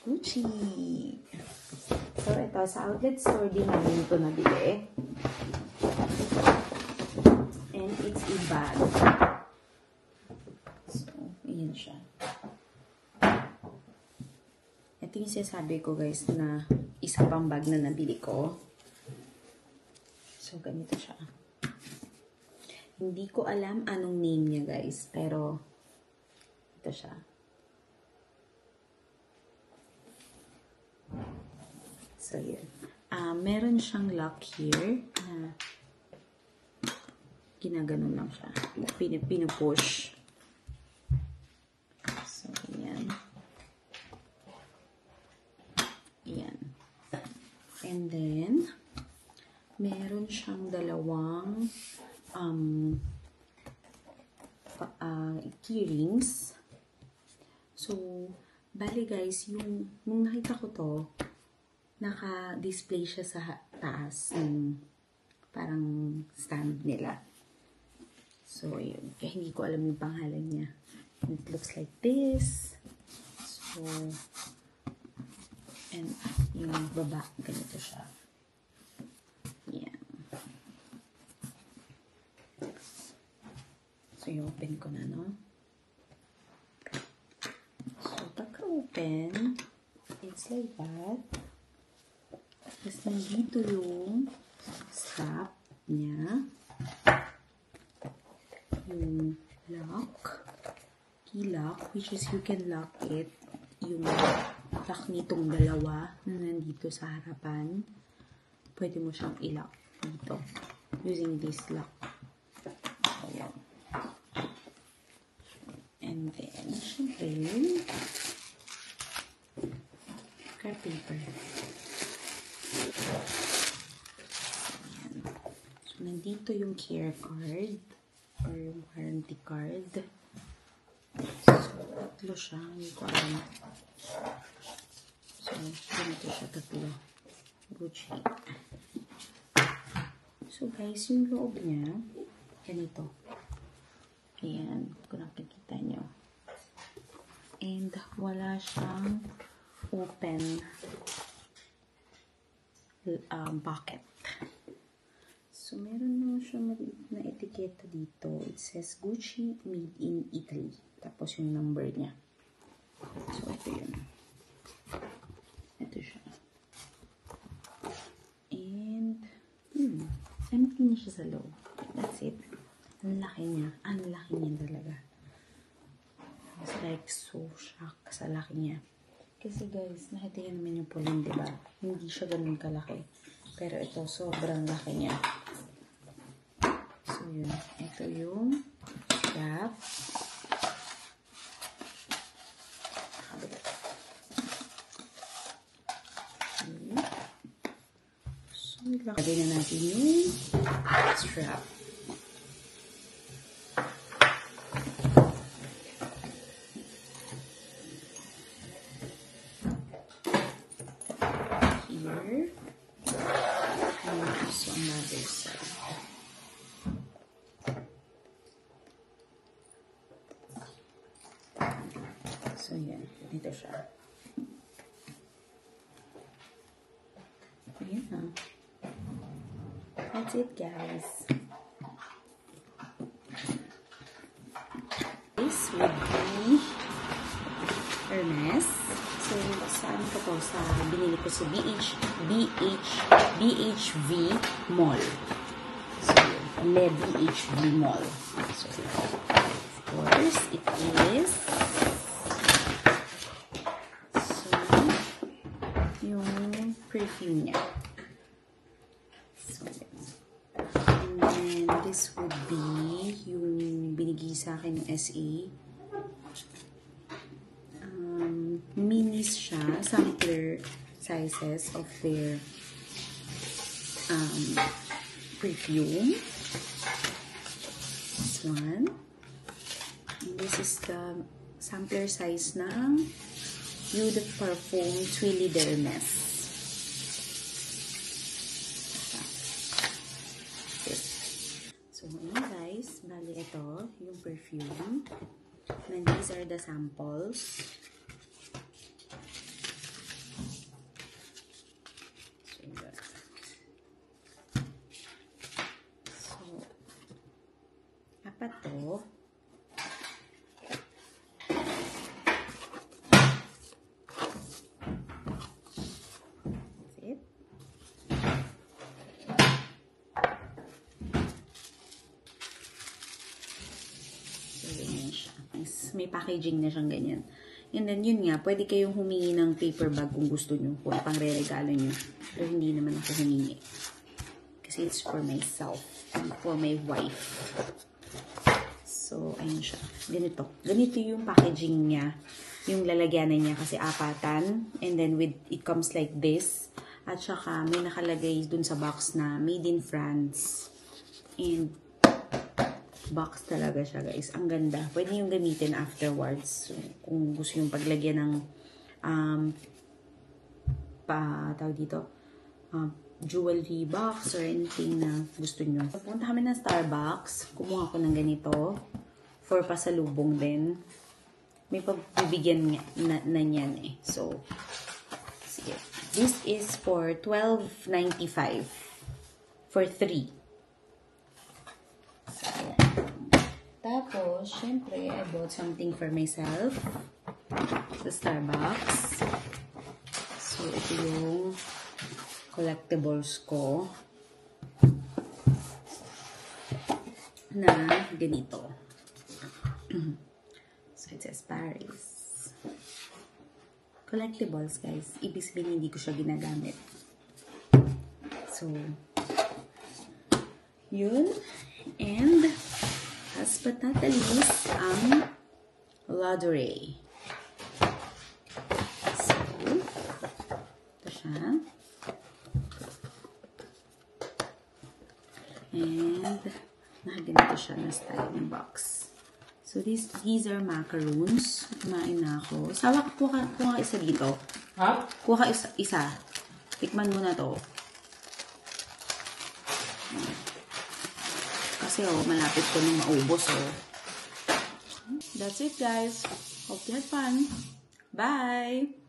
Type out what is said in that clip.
Gucci. So, ito, sa outlet store din namin ito nabili. And it's a bag. So, ayan siya. Ito yung sinasabi ko guys na isa pang bag na nabili ko. So, ganito siya. Hindi ko alam anong name niya guys, pero ito siya. So, yun. Meron siyang lock here. Ginaganon lang siya. Pinupush. So, yan. Yan. And then, meron siyang dalawang key rings. So, bali guys, nung nakita ko to, naka-display siya sa taas ng parang stand nila. So, yun. Kaya hindi ko alam yung pangalan niya. It looks like this. So, and yung baba, ganito siya. Yan. So, i-open ko na, no? So, pagka-open, it's like that. Tapos, nandito yung strap niya. Yung lock. Key lock, which is you can lock it. Yung lock nitong dalawa na nandito sa harapan. Pwede mo siyang i-lock dito. Using this lock. Ayan. And then, syempre, card paper. Ayan. So, nandito yung care card or warranty card. So, tatlo siya. Hindi ko alam. So, ganito siya tatlo. Gucci. So, guys, yung loob niya, ganito. Ayan, kung nakikita nyo. And, wala siyang open bucket. So, meron naman siyang maliit na etiketa dito. It says Gucci made in Italy. Tapos yung number niya. So, ito yun. Ito siya. And, empty niya siya sa loob. That's it. Ang laki niya. Ang laki niya talaga. I was like so shocked sa laki niya. Kasi guys, nakita niyo naman yung pulin, diba? Hindi siya ganun kalaki. Pero ito, sobrang laki niya. So, yun. Ito yung strap. Okay. So, lagay na natin yung strap. Here. And also another side. So, yan. Dito siya. Ayan na. That's it, guys. This would be Hermes. So, saan ko to? Binili ko sa BHV Mall. So, Le BHV Mall. So, of course, it is yung perfume niya. So, and then, this would be yung binigay sa akin ng SA. Minis siya, sampler sizes of their perfume. This one. And this is the sampler size ng Eau de Parfum Tuiles d'Hermes. So, ayan guys, bali ito yung perfume. And these are the samples. ito. That's it. So, ganyan siya. May packaging na siyang ganyan. And then, yun nga, pwede kayong humingi ng paper bag kung gusto nyo, kung pang re-regalo nyo. Pero hindi naman ako humingi. Kasi it's for myself and for my wife. So, ayun siya. Ganito. Ganito yung packaging niya. Yung lalagyanan niya kasi apatan. And then, it comes like this. At saka, may nakalagay dun sa box na made in France. And, box talaga siya, guys. Ang ganda. Pwede yung gamitin afterwards. So, kung gusto yung paglagyan ng tawag dito, jewelry box or anything na gusto nyo. Punta kami ng Starbucks. Kumuha ko ng ganito for pasalubong din. May pagbibigyan na niyan eh. So, sige. This is for $12.95 for 3. So, ayan. Tapos, syempre, I bought something for myself sa Starbucks. So, ito yung collectibles ko na ganito. So, it says Paris. Collectibles, guys. Ibig sabihin, hindi ko siya ginagamit. So, yun. And, last but not the least, ang Ladurée. So, ito siya. And, nakaganito siya na style ng box. So, these are macaroons. Kumain na ako. Sawa, kuha ka isa dito. Ha? Kuha ka isa. Tikman mo na to. Kasi, malapit ko nung maubos, That's it, guys. Hope you had fun. Bye!